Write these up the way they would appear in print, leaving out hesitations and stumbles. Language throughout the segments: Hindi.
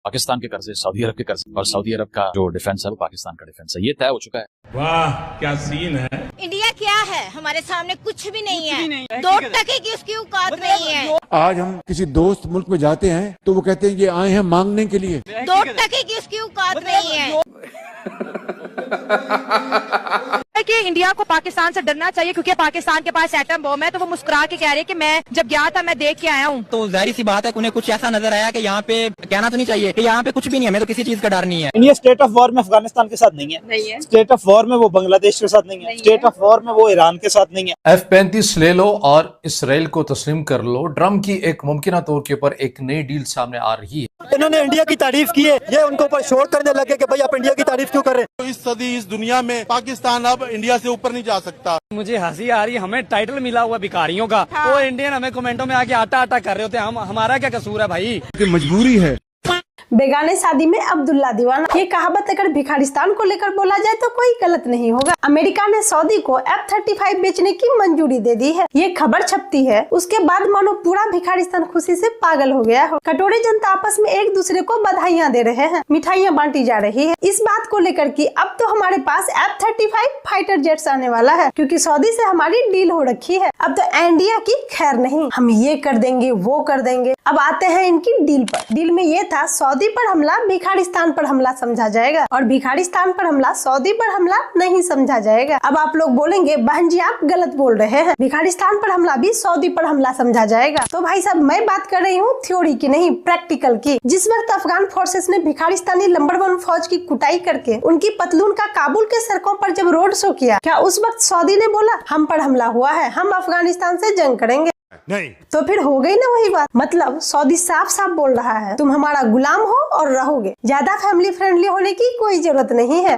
पाकिस्तान के कर्जे, सऊदी अरब के कर्जे, और सऊदी अरब का जो डिफेंस है वो पाकिस्तान का डिफेंस है, ये तय हो चुका है। वाह क्या सीन है। इंडिया क्या है, हमारे सामने कुछ भी नहीं है, 2 टके की उसकी औकात नहीं है। आज हम किसी दोस्त मुल्क में जाते हैं तो वो कहते हैं ये आए हैं मांगने के लिए, 2 टके की उसकी औकात नहीं है। कि इंडिया को पाकिस्तान से डरना चाहिए क्योंकि पाकिस्तान के पास एटम बम है, तो वो मुस्कुरा के कह रहे हैं कि मैं जब गया था मैं देख के आया हूँ। तो जाहिर सी बात है उन्हें कुछ ऐसा नजर आया कि यहाँ पे कहना तो नहीं चाहिए कि यहाँ पे कुछ भी नहीं है, हमें तो किसी चीज का डर नहीं है। इंडिया स्टेट ऑफ वॉर में अफगानिस्तान के साथ नहीं है, स्टेट ऑफ वॉर में वो बांग्लादेश के साथ नहीं है, स्टेट ऑफ वॉर में वो ईरान के साथ नहीं है। F-35 ले लो और इसराइल को तस्लीम कर लो। ट्रम्प की एक मुमकिन तौर के ऊपर एक नई डील सामने आ रही है। इन्होंने इंडिया की तारीफ की है, ये उनके ऊपर शोर करने लगे कि भाई आप इंडिया की तारीफ क्यों कर रहे हैं। इस सदी इस दुनिया में पाकिस्तान अब इंडिया से ऊपर नहीं जा सकता। मुझे हंसी आ रही है, हमें टाइटल मिला हुआ भिखारियों का, वो इंडियन हमें कमेंटों में आके आटा आटा कर रहे होते हैं। हमारा क्या कसूर है भाई, मजबूरी है। बेगाने शादी में अब्दुल्ला दीवाना, ये कहावत अगर भिखारिस्तान को लेकर बोला जाए तो कोई गलत नहीं होगा। अमेरिका ने सऊदी को F-35 बेचने की मंजूरी दे दी है। ये खबर छपती है उसके बाद मानो पूरा भिखारिस्तान खुशी से पागल हो गया हो। कटोरे जनता आपस में एक दूसरे को बधाइयाँ दे रहे हैं, मिठाइयाँ बांटी जा रही है इस बात को लेकर कि अब तो हमारे पास F-35 फाइटर जेट्स आने वाला है, क्योंकि सऊदी से हमारी डील हो रखी है। अब तो इंडिया की खैर नहीं, हम ये कर देंगे वो कर देंगे। अब आते हैं इनकी डील पर। डील में ये था सऊदी पर हमला भिखारिस्तान पर हमला समझा जाएगा और भिखारिस्तान पर हमला सऊदी पर हमला नहीं समझा जाएगा। अब आप लोग बोलेंगे बहन जी आप गलत बोल रहे हैं, भिखारिस्तान पर हमला भी सऊदी पर हमला समझा जाएगा। तो भाई साहब मैं बात कर रही हूँ थ्योरी की नहीं प्रैक्टिकल की। जिस वक्त अफगान फोर्सेस ने भिखारिस्तानी नंबर 1 फौज की कुटाई करके उनकी पतलून का काबुल के सड़कों पर जब रोड शो किया, क्या उस वक्त सऊदी ने बोला हम पर हमला हुआ है, हम अफगानिस्तान से जंग करेंगे? नहीं। तो फिर हो गई ना वही बात। मतलब सऊदी साफ साफ बोल रहा है तुम हमारा गुलाम हो और रहोगे, ज्यादा फैमिली फ्रेंडली होने की कोई जरूरत नहीं है।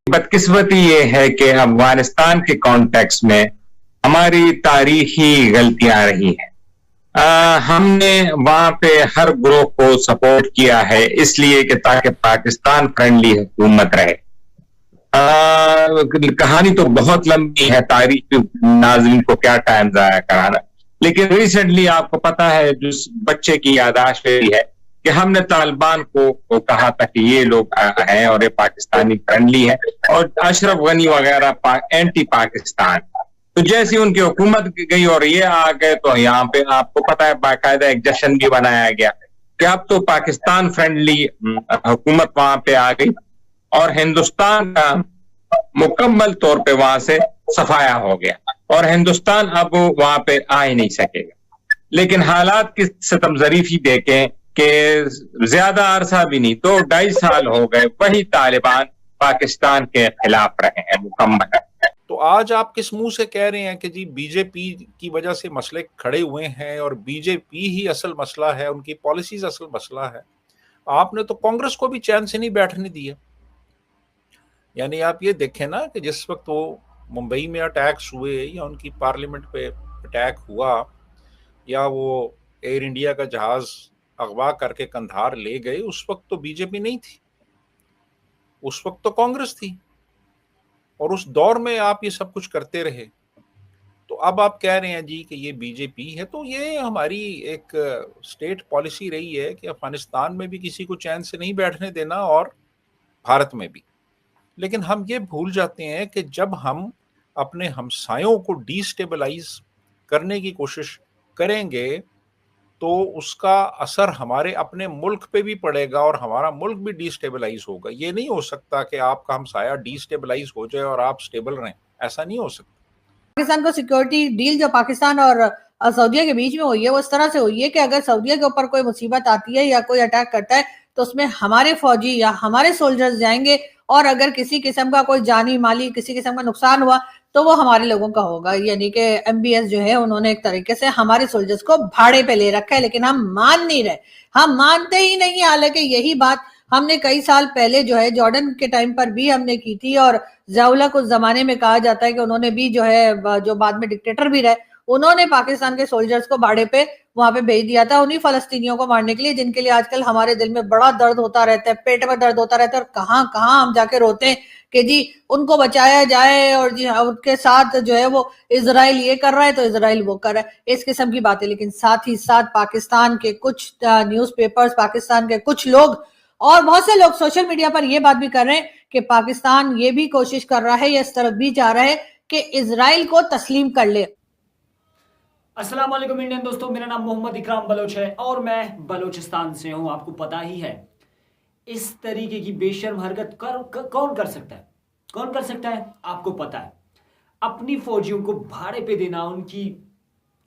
बदकिस्मती ये है कि अफगानिस्तान के कॉन्टेक्स्ट में हमारी तारीखी गलतियां रही हैं। हमने वहां पे हर ग्रुप को सपोर्ट किया है इसलिए कि ताकि पाकिस्तान फ्रेंडली हुकूमत रहे। कहानी तो बहुत लंबी है, तारीख नाज़रीन को क्या टाइम जाया कराना, लेकिन रिसेंटली आपको पता है जो बच्चे की याददाश्त रही है कि हमने तालिबान को कहा था कि ये लोग हैं और ये पाकिस्तानी फ्रेंडली है और अशरफ गनी वगैरह एंटी पाकिस्तान। तो जैसी उनकी हुकूमत गई और ये आ गए तो यहाँ पे आपको पता है बाकायदा एक जश्न भी बनाया गया कि अब तो पाकिस्तान फ्रेंडली हुकूमत वहां पे आ गई और हिंदुस्तान का मुकम्मल तौर पे वहां से सफाया हो गया और हिंदुस्तान अब वहां पे आ ही नहीं सकेगा। लेकिन हालात की सितम ज़रीफी देखें कि ज्यादा अरसा भी नहीं, 2-2.5 साल हो गए वही तालिबान पाकिस्तान के खिलाफ रहे हैं मुकम्मल। तो आज आप किस मुंह से कह रहे हैं कि जी बीजेपी की वजह से मसले खड़े हुए हैं और बीजेपी ही असल मसला है, उनकी पॉलिसीज असल मसला है? आपने तो कांग्रेस को भी चैन से नहीं बैठने दिया। यानी आप ये देखें ना कि जिस वक्त वो मुंबई में अटैक्स हुए या उनकी पार्लियामेंट पे अटैक हुआ या वो एयर इंडिया का जहाज अगवा करके कंधार ले गए, उस वक्त तो बीजेपी नहीं थी, उस वक्त तो कांग्रेस थी और उस दौर में आप ये सब कुछ करते रहे। तो अब आप कह रहे हैं जी कि ये बीजेपी है। तो ये हमारी एक स्टेट पॉलिसी रही है कि अफगानिस्तान में भी किसी को चैन से नहीं बैठने देना और भारत में भी। लेकिन हम ये भूल जाते हैं कि जब हम अपने हमसायों को डिस्टेबलाइज करने की कोशिश करेंगे तो उसका असर हमारे अपने मुल्क पे भी पड़ेगा और हमारा मुल्क भी डिस्टेबलाइज होगा। ये नहीं हो सकता कि आपका हमसाया डिस्टेबलाइज हो जाए और आप स्टेबल रहें, ऐसा नहीं हो सकता। पाकिस्तान को सिक्योरिटी डील जो पाकिस्तान और सऊदीया के बीच में हुई है वो इस तरह से हुई है कि अगर सऊदीया के ऊपर कोई मुसीबत आती है या कोई अटैक करता है तो उसमें हमारे फौजी या हमारे सोल्जर्स जाएंगे और अगर किसी किस्म का कोई जानी माली किसी किस्म का नुकसान हुआ तो वो हमारे लोगों का होगा। यानी कि MBS जो है उन्होंने एक तरीके से हमारे सोल्जर्स को भाड़े पे ले रखा है, लेकिन हम मान नहीं रहे, हम मानते ही नहीं। हालांकि यही बात हमने कई साल पहले जो है जॉर्डन के टाइम पर भी हमने की थी और ज़ियाउल्लाह को उस जमाने में कहा जाता है कि उन्होंने भी जो है जो बाद में डिक्टेटर भी रहे, उन्होंने पाकिस्तान के सोल्जर्स को भाड़े पे वहां पे भेज दिया था उन्हीं फलस्तीनियों को मारने के लिए, जिनके लिए आजकल हमारे दिल में बड़ा दर्द होता रहता है, पेट में दर्द होता रहता है और कहाँ कहाँ हम जाके रोते हैं कि जी उनको बचाया जाए और जी उनके साथ जो है वो इजराइल ये कर रहा है तो इजराइल वो कर रहा है, इस किस्म की बातें। लेकिन साथ ही साथ पाकिस्तान के कुछ न्यूज़पेपर्स, पाकिस्तान के कुछ लोग और बहुत से लोग सोशल मीडिया पर ये बात भी कर रहे हैं कि पाकिस्तान ये भी कोशिश कर रहा है या इस तरफ भी जा रहा है कि इजराइल को तस्लीम कर ले। अस्सलाम वालेकुम इंडियन दोस्तों, मेरा नाम मोहम्मद इकराम बलोच है और मैं बलोचिस्तान से हूं। आपको पता ही है इस तरीके की बेशर्म हरकत कौन कर सकता है? कौन कर सकता है? आपको पता है। अपनी फौजियों को भाड़े पे देना, उनकी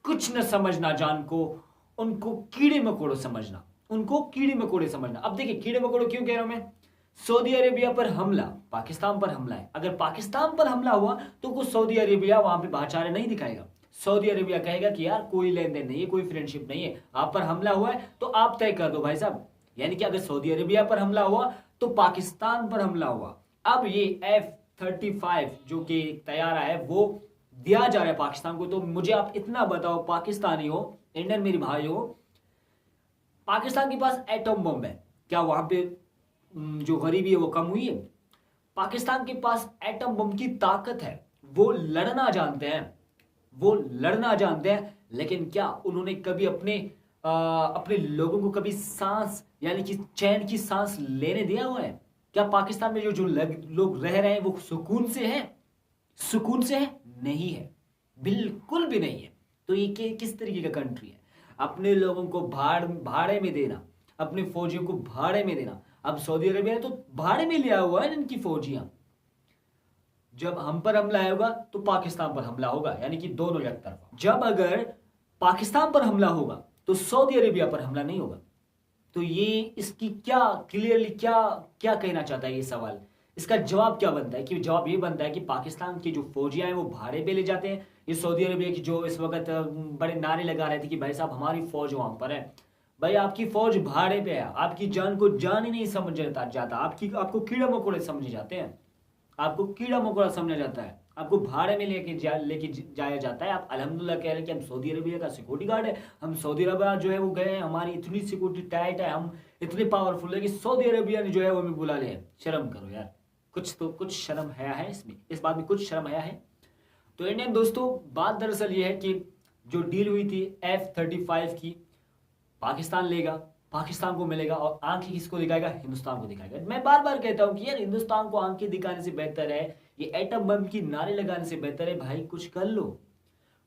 कुछ न समझना जान को, उनको कीड़े मकोड़े समझना, उनको कीड़े मकोड़े समझना। अब देखिए कीड़े मकोड़े क्यों कह रहा हूं मैं? सऊदी अरेबिया पर हमला, पाकिस्तान पर हमला है। अगर पाकिस्तान पर हमला हुआ तो कुछ सऊदी अरेबिया वहां पे भाईचारा नहीं दिखाएगा। सऊदी अरेबिया कहेगा कि यार कोई लेन देन नहीं है, कोई फ्रेंडशिप नहीं है, आप पर हमला हुआ है तो आप तय कर दो भाई साहब। यानी कि अगर सऊदी अरेबिया पर हमला हुआ तो पाकिस्तान पर हमला हुआ। अब ये F-35 जो कि तैयारा है वो दिया जा रहा है पाकिस्तान को। तो मुझे आप इतना बताओ, पाकिस्तानी हो, इंडियन मेरी भाई हो, पाकिस्तान के पास एटम बम है, क्या वहां पे जो गरीबी है वो कम हुई है? पाकिस्तान के पास एटम बम की ताकत है, वो लड़ना जानते हैं, वो लड़ना जानते हैं। लेकिन क्या उन्होंने कभी अपने लोगों को कभी सांस यानी कि चैन की सांस लेने दिया हुआ है? क्या पाकिस्तान में जो लोग रह रहे हैं वो सुकून से हैं? सुकून से है? नहीं है, बिल्कुल भी नहीं है। तो ये किस तरीके का कंट्री है? अपने लोगों को भाड़े में देना, अपने फौजियों को भाड़े में देना। अब सऊदी अरेबिया ने तो भाड़े में लिया हुआ है इनकी फौजियां। जब हम पर हमला होगा तो पाकिस्तान पर हमला होगा, यानी कि दोनों एक तरफा। जब अगर पाकिस्तान पर हमला होगा तो सऊदी अरेबिया पर हमला नहीं होगा। तो ये इसकी क्या क्लियरली क्या कहना चाहता है ये सवाल? इसका जवाब क्या बनता है? कि जवाब ये बनता है कि पाकिस्तान की जो फौजियां हैं वो भाड़े पे ले जाते हैं। ये सऊदी अरेबिया की जो इस वक्त बड़े नारे लगा रहे थे कि भाई साहब हमारी फौज वहां पर है, भाई आपकी फौज भाड़े पे है, आपकी जान को जान ही नहीं समझा जाता, आपको कीड़ा मकोड़े समझे जाते हैं, आपको कीड़ा मकोड़ा समझा जाता है, आपको भाड़े में लेके जाया जाता है। आप अल्हम्दुलिल्लाह कह रहे हैं कि हम सऊदी अरेबिया का सिक्योरिटी गार्ड है, हम सऊदी अरेबिया जो है वो गए, हमारी इतनी सिक्योरिटी टाइट है, हम इतने पावरफुल है कि सऊदी अरेबिया ने जो है वो हमें बुला लिया। शर्म करो यार, कुछ शर्म हया है इसमें, इस बात में कुछ शर्म हया है। तो इंडियन दोस्तों, बात दरअसल ये है कि जो डील हुई थी F-35 की, पाकिस्तान लेगा, पाकिस्तान को मिलेगा और आंखें किसको दिखाएगा? हिंदुस्तान को दिखाएगा। मैं बार बार कहता हूं कि यार हिंदुस्तान को आंखें दिखाने से बेहतर है, ये एटम बम की नारे लगाने से बेहतर है भाई कुछ कर लो,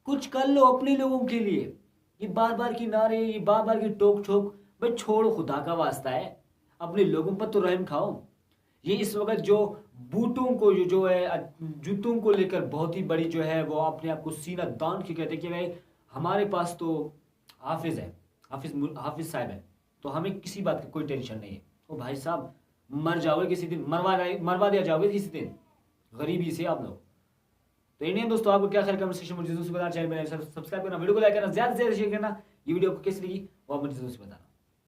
कुछ कर लो अपने लोगों के लिए। ये बार बार की नारे, ये बार बार की टोक ठोक, भाई छोड़ो, खुदा का वास्ता है, अपने लोगों पर तो रहम खाओ। ये इस वक्त जो बूटों को जो है जूतों को लेकर बहुत ही बड़ी जो है वो अपने आप को सीना दान के कहते कि भाई हमारे पास तो हाफिज है, हाफिज साहब है, तो हमें किसी बात की कोई टेंशन नहीं है। तो भाई साहब मर जाओगे किसी दिन, मरवा दिया जाओगे किसी दिन गरीबी से आप लोग। तो इंडियन दोस्तों, आपको क्या ख्याल? कमेंट सेक्शन में मुझे बताना, चैनल में सब्सक्राइब करना, वीडियो को लाइक करना, ज्यादा से ज्यादा शेयर करना। ये वीडियो आपको कैसी लगी वो आप मुझे बताना।